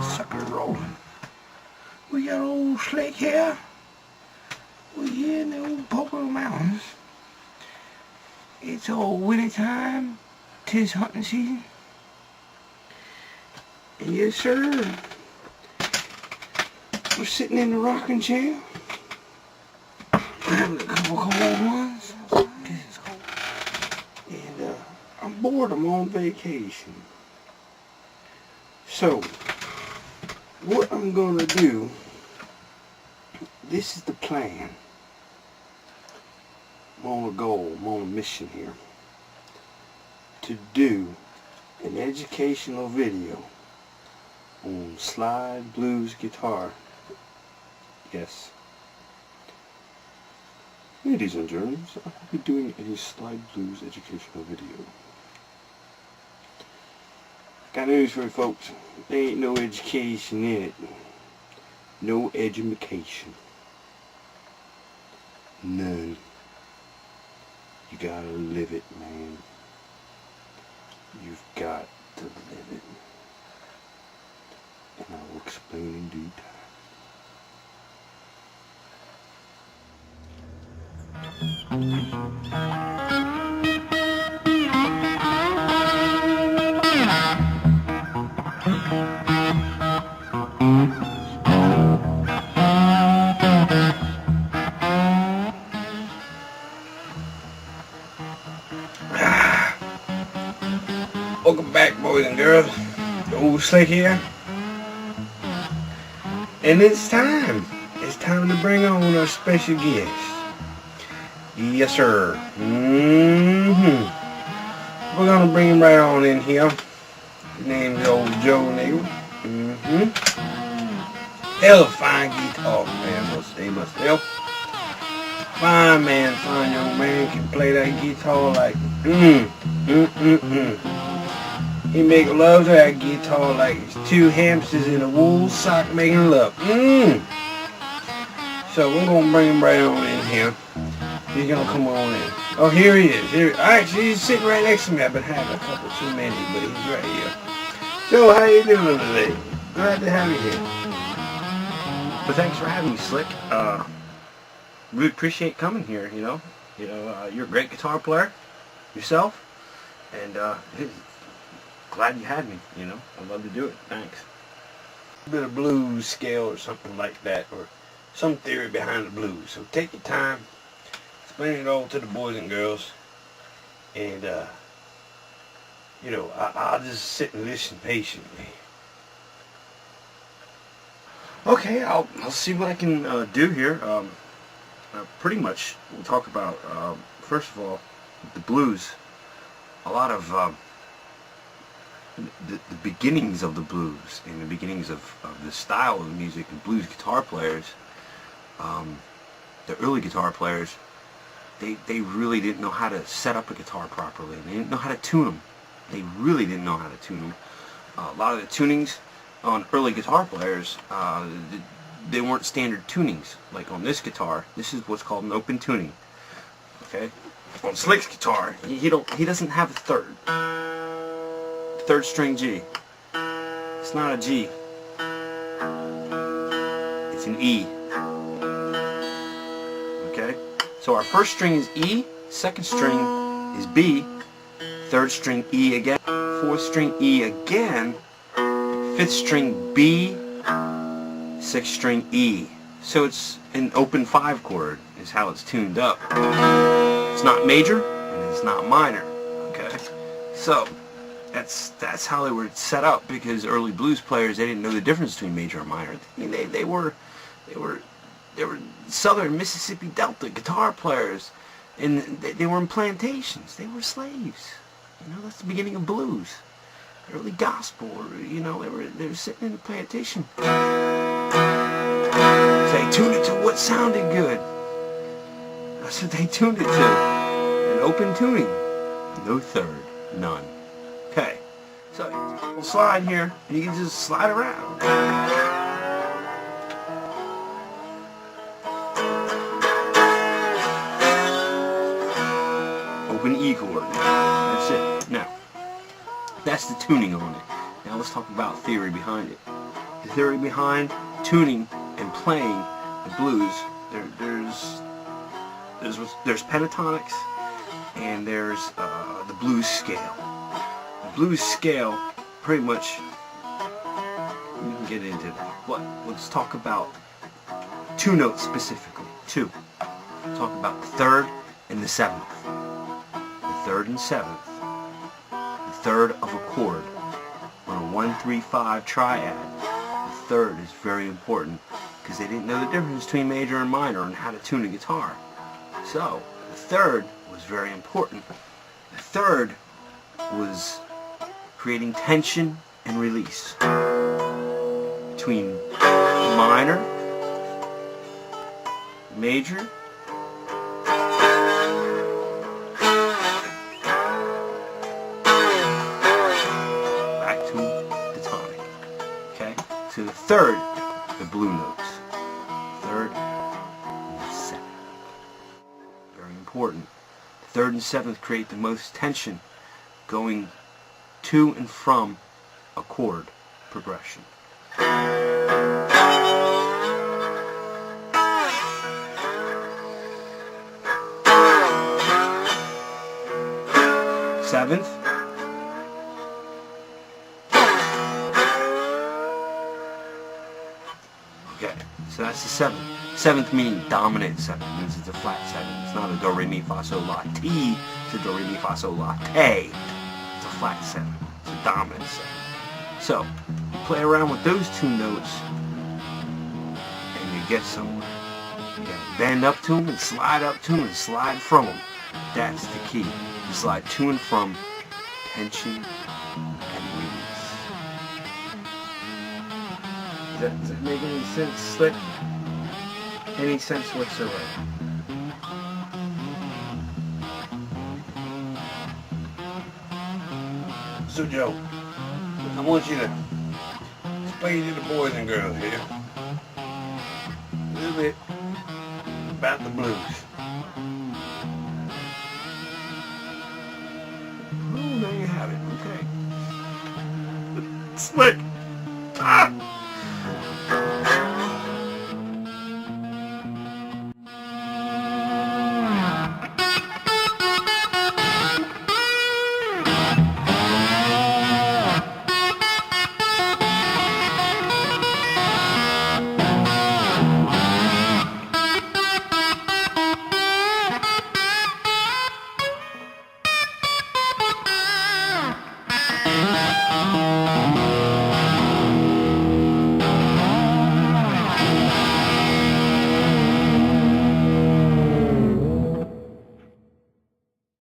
Sucker's rolling. We got old Slick here. We're here in the old Pocono Mountains. It's all winter time. 'Tis hunting season. And yes, sir. We're sitting in the rocking chair. Having a couple cold ones. This is cold. And I'm bored. I'm on vacation. So, what I'm gonna do, this is the plan. I'm on a goal, I'm on a mission here. To do an educational video on slide blues guitar. Yes. Ladies and gentlemen, I will be doing a slide blues educational video. Got news for you folks. There ain't no education in it. No education. None. You gotta live it, man. You've got to live it. And I will explain in due time. Welcome back, boys and girls. Old Slick here. And it's time. It's time to bring on our special guest. Yes, sir. We're gonna bring him right on in here. His name's old Joe Nagele. Hell of a fine guitar man, must say myself. Fine man, fine young man, can play that guitar like He make love to that guitar like it's two hamsters in a wool sock making love. So we're gonna bring him right on in here. He's gonna come on in. Oh, here he is. Actually, he's sitting right next to me. I've been having a couple too many, but he's right here. Joe, how you doing today? Glad to have you here. Well, thanks for having me, Slick. Really appreciate coming here. You're a great guitar player yourself, and glad you had me. I'd love to do it. Thanks. A bit of blues scale or something like that, or some theory behind the blues. So take your time, explain it all to the boys and girls, and I'll just sit and listen patiently. Okay, I'll see what I can do here. Pretty much, we'll talk about first of all the blues. A lot of the beginnings of the blues and the beginnings of the style of music and blues guitar players. The early guitar players, they really didn't know how to set up a guitar properly. They didn't know how to tune them. They really didn't know how to tune them. A lot of the tunings on early guitar players, they weren't standard tunings. Like on this guitar, this is what's called an open tuning. Okay, on Slick's guitar, he doesn't have a third string G. It's not a G. It's an E. Okay, so our first string is E, second string is B, third string E again, fourth string E again, fifth string B, sixth string E. So it's an open 5 chord is how it's tuned up. It's not major and it's not minor. Okay, so that's how they were set up, because early blues players, they didn't know the difference between major and minor. I mean, they were Southern Mississippi Delta guitar players, and they were in plantations. They were slaves. That's the beginning of blues. Early gospel, they were sitting in a plantation. So they tuned it to what sounded good. That's what they tuned it to. An open tuning. No third. None. Okay. So we'll slide here, and you can just slide around. Open E chord. That's it. Now, that's the tuning on it. Now let's talk about theory behind it. the theory behind tuning and playing the blues. There's pentatonics and there's the blues scale. The blues scale, pretty much, we can get into that. But let's talk about two notes specifically. Two. We'll talk about the third and the seventh. The third and seventh. The third of a chord on a 1-3-5 triad. The third is very important because they didn't know the difference between major and minor and how to tune a guitar. So the third was very important. The third was creating tension and release between minor, major, back to the tonic. Okay? So the third, the blue notes. Third and seventh. Very important. The third and seventh create the most tension going to and from a chord progression. Seventh. Okay, so that's the seventh. Seventh meaning dominant seventh. It means it's a flat seventh. It's not a do, re, mi, fa, sol, la, ti. It's a do, re, mi, fa, sol, la, te. It's a flat seventh. It's a dominant seventh. So, you play around with those two notes and you get somewhere. You gotta bend up to them and slide up to them and slide from them. That's the key. You slide to and from tension and release. Does that make any sense, Slick? Any sense whatsoever? So Joe, I want you to explain to the boys and girls here a little bit about the blues. Oh, there you have it. Okay. Slick.